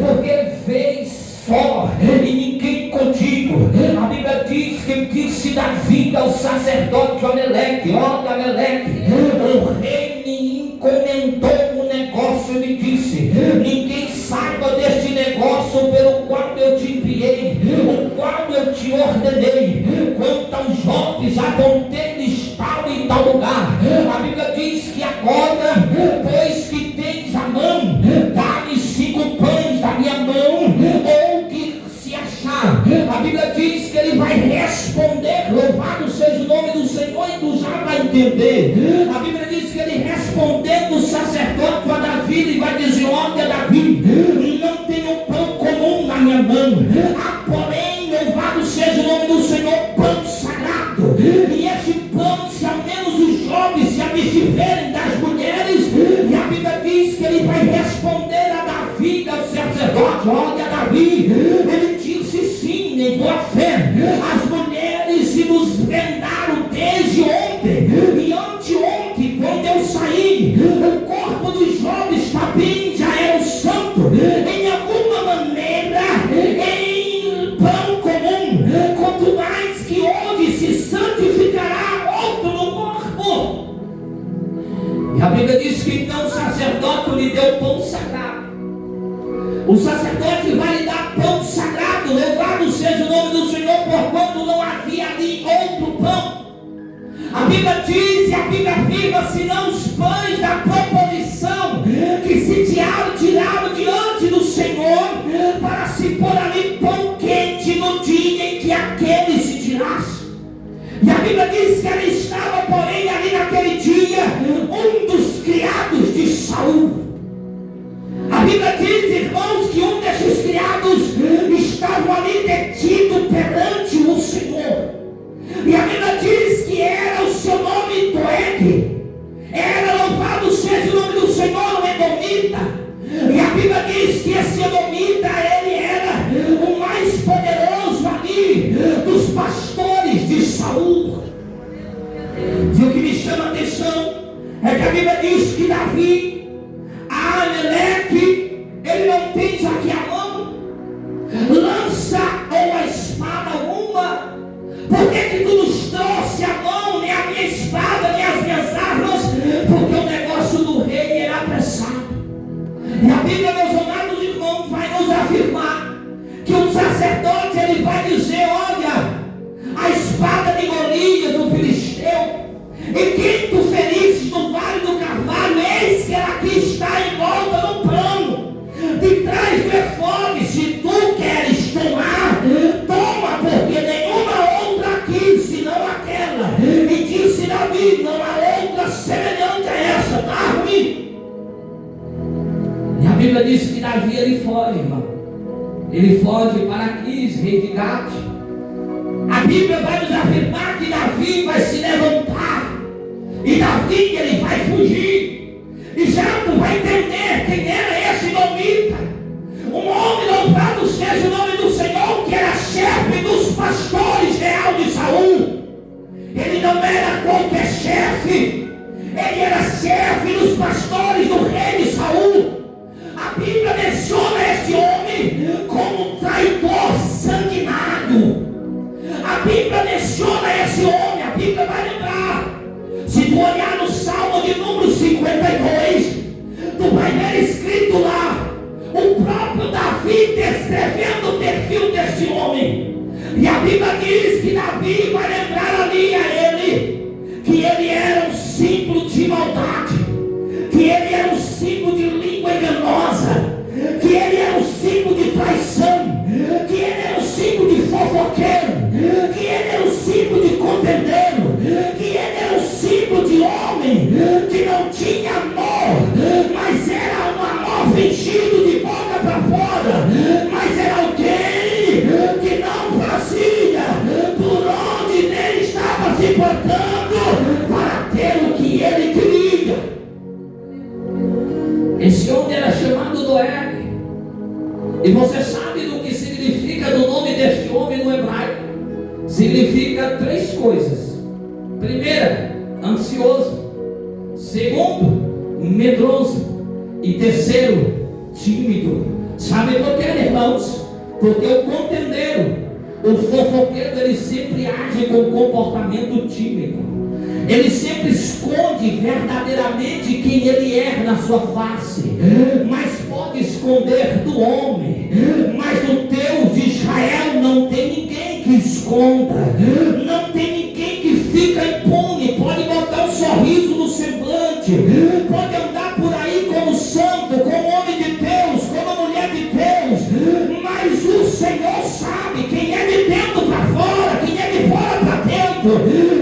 porque fez só e ninguém contigo. A Bíblia diz que disse Davi ao sacerdote Ameleque: olha, Ameleque, o rei me encomendou um negócio e me disse: ninguém saiba deste negócio pelo qual eu te enviei, o qual eu te ordenei. Quanto aos jovens, apontei-lhes tal e tal lugar. A Bíblia diz que agora, pois que tens a mão, dá-me 5 pães da minha mão, ou que se achar. A Bíblia diz que ele vai responder, louvado seja o nome do Senhor, e tu já vai entender. A Bíblia diz que ele respondendo o sacerdote a Davi, ele vai dizer: olha, Davi, não tenho pão comum na minha mão, há porém, louvado seja o nome do Senhor, pão sagrado. E este pão, se ao menos os jovens se abstiverem das mulheres, e a Bíblia diz que ele vai responder a Davi, ao sacerdote: olha, Davi, ele disse sim, em boa fé, as mulheres se nos vendaram desde ontem e anteontem, quando eu saí, o corpo dos jovens também já era o santo, em alguma maneira, em pão comum, quanto mais que hoje se santificará outro no corpo. E a Bíblia diz que então o sacerdote lhe deu pão sagrado. O sacerdote vai lhe dar pão sagrado, louvado seja o nome do Senhor, porquanto não havia ali outro pão. A Bíblia diz, e a Bíblia afirma, senão os pães da proposição que se tiraram diante do Senhor, para se pôr ali pão quente no dia em que aquele se tirasse. E a Bíblia diz que ele estava, porém, ali naquele dia, um dos criados de Saul. A Bíblia diz, irmãos, que um desses criados estavam ali detido perante o Senhor. E a Bíblia diz que era o seu nome Doeg. Era, louvado seja o nome do Senhor, um edomita. E a Bíblia diz que esse edomita, ele era o mais poderoso ali dos pastores de Saul. E o que me chama a atenção é que a Bíblia diz que Davi, a Ameleque, ele não tem aqui a mão, lança ou a espada alguma. Por que tu nos trouxe a mão, nem a minha espada, nem as minhas armas? Porque o negócio do rei era apressado. E a Bíblia, meus amados irmãos, vai nos afirmar que um sacerdote, ele vai dizer: olha, a espada de Golias, o filisteu, e quem tu feriste no vale do Carvalho, eis que ela aqui está envolta no pano, de trás do efode. Se tu queres tomar, toma, porque nenhuma outra aqui, senão aquela. E disse Davi: não há outra semelhante a essa, dá-me. E a Bíblia diz que Davi, ele foge, irmão. Ele foge para Aquis, rei de Gate. A Bíblia vai nos afirmar que Davi vai se levantar, e Davi, ele vai fugir. E já tu vai entender quem era esse domita. Um homem, louvado seja o nome do Senhor, que era chefe dos pastores real de Saul. Ele não era qualquer chefe, ele era chefe dos pastores do rei de Saul. A Bíblia menciona este homem como um traidor sanguinário. A Bíblia menciona esse homem, a Bíblia vai lembrar. Se tu olhar no Salmo de número 52, tu vai ver escrito lá o próprio Davi descrevendo o perfil deste homem. E a Bíblia diz que Davi vai lembrar ali a ele que ele era um símbolo de maldade, que ele era um símbolo de língua enganosa, que ele era um símbolo de traição, que ele era um símbolo de fofoqueiro, que ele era um símbolo de contendeiro, que ele era um símbolo de homem que não tinha amor, mas era um amor fingido de boca para fora, mas era alguém que não fazia por onde ele estava se portando para ter o que ele queria. Esse homem era chamado Doeg. E você sabe do que significa do nome deste homem no hebraico? Significa 3 coisas. Primeira, ansioso. Segundo, medroso. E terceiro, tímido. Sabe por que Porque o contendeiro, o fofoqueiro, ele sempre age com comportamento tímido. Ele sempre esconde verdadeiramente quem ele é na sua face, mas pode esconder do homem. Mas do Deus de Israel não tem ninguém que esconda, não tem ninguém que fica impune. Pode botar um sorriso no semblante, pode andar por aí como santo, como homem de Deus, como mulher de Deus, mas o Senhor sabe quem é de dentro para fora, quem é de fora para dentro.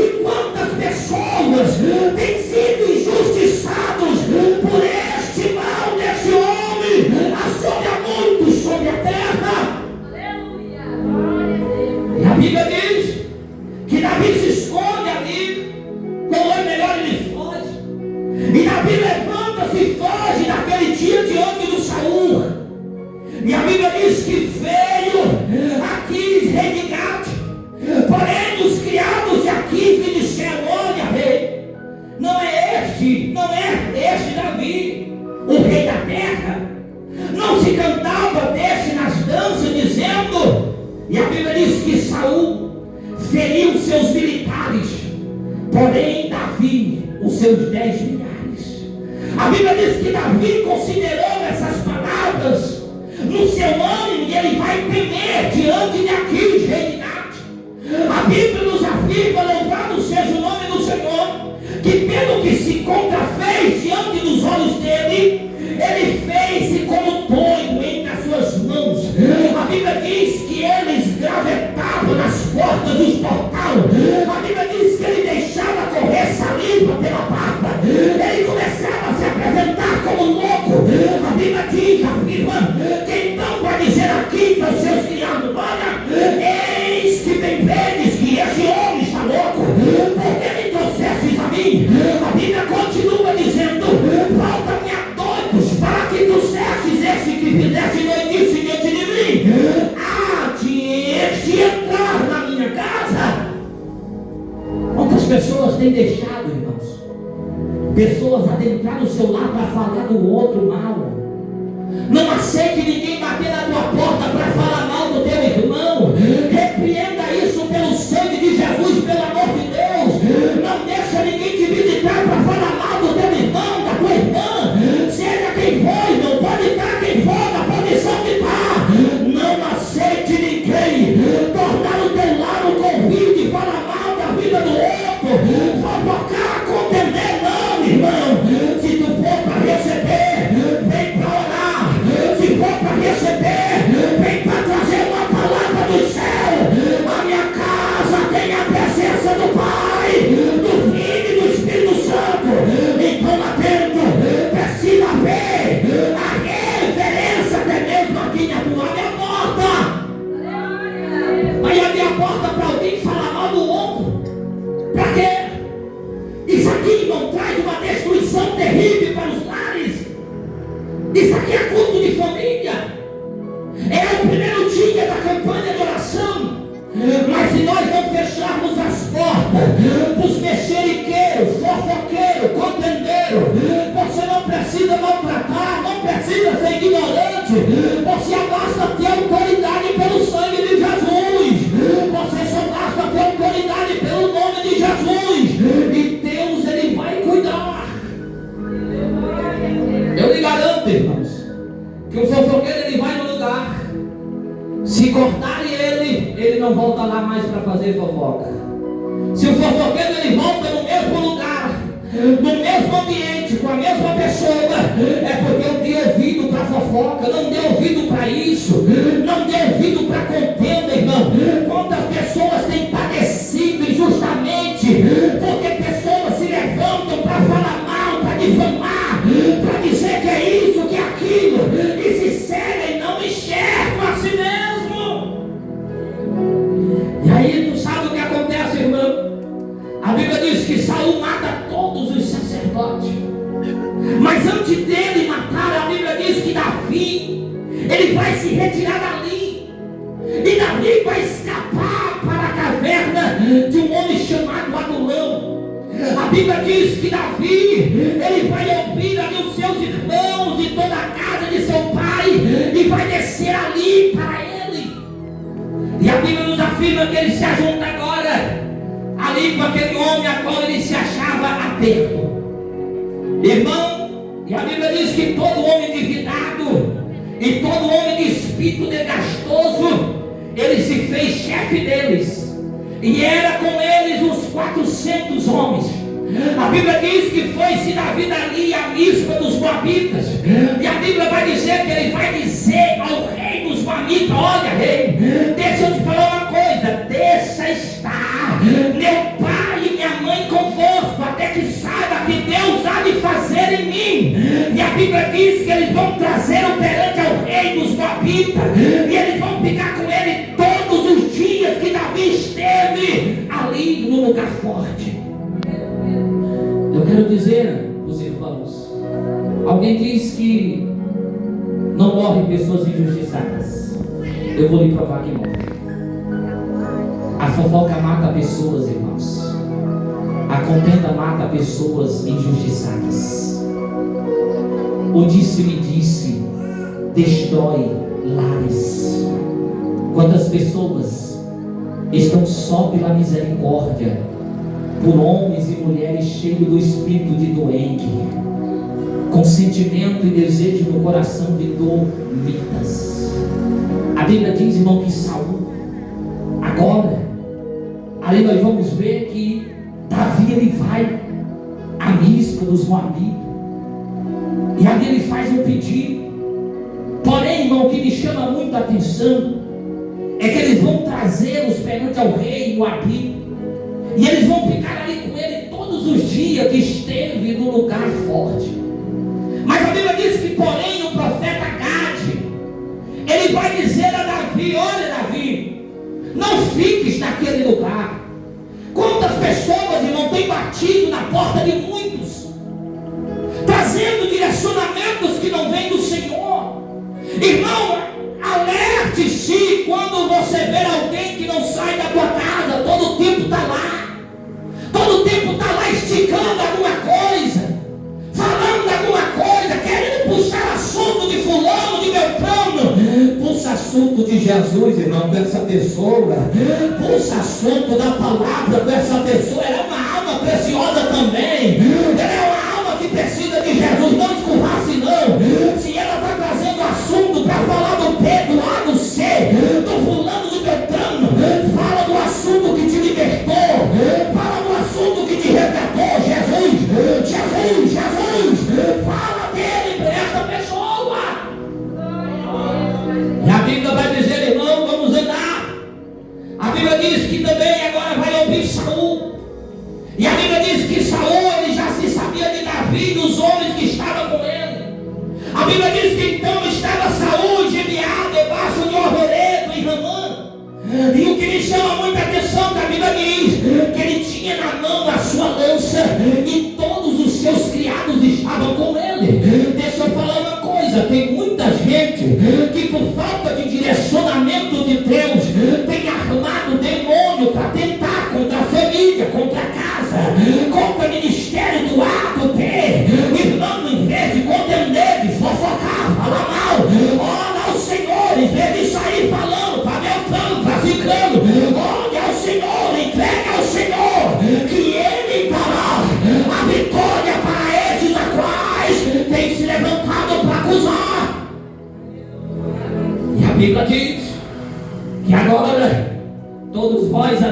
E quantas pessoas têm sido injustiçados por este mal desse homem, assombra muito sobre a terra. Aleluia, glória a Deus. E a Bíblia diz que Davi se esconde ali, não é melhor ele foge. E Davi levanta-se e foge naquele dia diante do Saul. E a Bíblia diz que veio Aquis, rei de Gate. Porém os criados de Aquis lhe disseram: olha, rei, não é este Davi, o rei da terra. Não se cantava deste nas danças, dizendo. E a Bíblia diz que Saul feriu seus militares, porém Davi os seus 10 milhares. A Bíblia diz que Davi considerou essas palavras no seu ânimo, e ele vai temer diante de Aquis, rei de Gate. A Bíblia nos afirma, louvado seja o nome do Senhor, que pelo que se contrafez diante dos olhos dele, ele fez-se como doido entre as suas mãos. A Bíblia diz que ele esgravetava nas portas dos portais. A Bíblia diz que ele deixava correr saliva pela barba. Ele começava a se apresentar como louco. A Bíblia diz, afirma, que então vai dizer aqui para os seus criados: olha, eis que bem vedes que esse homem está louco, porque me trouxestes a mim. A Bíblia continua dizendo: falta-me a doidos para que trouxestes este que fizeste doidice diante de mim, há de este entrar na minha casa. Quantas pessoas têm deixado, irmãos, pessoas adentrar no seu lar para falar do outro mal? Não aceite ninguém bater na tua porta para falar mal do teu irmão. Repreenda isso pelo sangue de Jesus, pelo amor de Deus. Não deixa ninguém te visitar para falar mal do teu irmão, da tua irmã. Seja quem for, não pode estar quem for na posição que está. Não aceite ninguém tornar o teu lar um convite e falar mal da vida do outro, fofocar, contender. Não, irmão. Se tu for para receber, vem para orar. Se for para receber, vem para trazer uma palavra do céu. A minha casa tem a presença do Pai, do Filho e do Espírito Santo. Então lá dentro precisa haver a reverência até mesmo aqui na tua minha porta. Vai abrir a porta para alguém falar mal do outro. Para quê? Isso aqui, irmão, traz uma destruição terrível para os lares. Isso aqui é culto de família. É o primeiro dia da campanha de oração. Mas se nós não fecharmos as portas para os mexeriqueiros, fofoqueiros, contendeiros, você não precisa maltratar, não precisa ser ignorante. Você basta ter autoridade pelo sangue de Jesus. Você só basta ter autoridade pelo nome de Jesus. E Deus, ele vai cuidar. Eu lhe garanto, irmãos, que o fofoqueiro, ele vai no lugar. Se cortarem ele não volta lá mais para fazer fofoca. Se o fofoqueiro, ele volta no mesmo lugar, no mesmo ambiente, com a mesma pessoa, é porque eu dei ouvido para fofoca, não dei ouvido para isso, não dei ouvido para contenda, irmão. Quantas pessoas têm padecido injustamente, porque pessoas se levantam para falar mal, para difamar, para dizer que é isso, que é aquilo, e se cegam e não enxergam a si mesmo. E aí tu sabe o que acontece, irmão? A Bíblia diz que Saul mata todos os sacerdotes. Mas antes dele matar, a Bíblia diz que Davi, ele vai se retirar dali. E Davi vai escapar para a caverna de um homem chamado Adulão. A Bíblia diz que Davi, ele vai ouvir ali os seus irmãos e toda a casa de seu pai, e vai descer ali para eles. Bíblia que ele se ajunta agora ali com aquele homem a qual ele se achava aperto. Irmão, e a Bíblia diz que todo homem endividado e todo homem de espírito desgastoso, ele se fez chefe deles, e era com eles uns 400 homens. A Bíblia diz que foi-se Davi ali à Mispa dos Moabitas, e a Bíblia vai dizer que ele vai dizer ao rei dos Moabitas: olha, rei, deixa eu te falar uma coisa, deixa estar meu pai e minha mãe convosco, até que saiba que Deus há de fazer em mim. E a Bíblia diz que eles vão trazê-lo perante ao rei dos Moabitas, e eles vão ficar com ele todos os dias que Davi esteve ali no lugar forte. Eu quero dizer para os irmãos, alguém diz que não morrem pessoas injustiçadas. Eu vou lhe provar que morre. A fofoca mata pessoas, irmãos. A contenda mata pessoas injustiçadas. O disse-me-disse destrói lares. Quantas pessoas estão só pela misericórdia por homens e mulheres cheios do espírito de doente, com sentimento e desejo no coração de domitas. A Bíblia diz, irmão, que Saul, agora, ali nós vamos ver que Davi, ele vai à Mispa dos Moabitas, e ali ele faz um pedido. Porém, irmão, o que me chama muito a atenção é que eles vão trazê-los perante ao rei Moabita, e eles vão ficar ali com ele todos os dias que esteve no lugar forte. Mas a Bíblia diz que, porém, o profeta Gade, ele vai dizer a Davi: olha, Davi, não fiques naquele lugar. Quantas pessoas, irmão, têm batido na porta de muitos, trazendo direcionamentos que não vêm do Senhor. Irmão, alerte-se quando você ver alguém que não sai da tua casa, todo o tempo está lá. Todo o tempo está lá esticando alguma coisa, falando alguma coisa, querendo puxar assunto de fulano, de Beltrano. Puxa assunto de Jesus, irmão, com essa pessoa. Puxa assunto da palavra com essa pessoa. Ela é uma alma preciosa também. Ela é uma alma que precisa de Jesus. Não escurrace não. Se ela está trazendo assunto para falar do Pedro, A, do C, do fulano, do Beltrano, fala do assunto que te libertou. Fala do assunto que te resgatou. Jesus, Jesus, Jesus. Fala dele para esta pessoa. E a Bíblia vai dizer, irmão, vamos andar. A Bíblia diz que também agora vai ouvir Saul. E a Bíblia diz que Saul, ele já se sabia de Davi e dos homens que estavam com ele. A Bíblia diz que então estava Saul e Gibeá debaixo de Orveredo e Ramã. E o que me chama muita atenção, que a Bíblia diz que ele tinha na mão a sua lança e todos os seus criados estavam com ele. Deixa eu falar uma coisa: tem muita gente que, por falta de direcionamento de Deus, tem armado demônio para tentar contra a família, contra a casa, contra o ministério do A, do B. Irmão, em vez de contender, de fofocar, falar mal, ora ao Senhor, em vez de sair falando para Beltrano, para Ciclano, olha ao Senhor, entrega ao Senhor, que Ele dará a vitória para esses a quais tem se levantado para acusar. E a Bíblia diz que agora todos vós,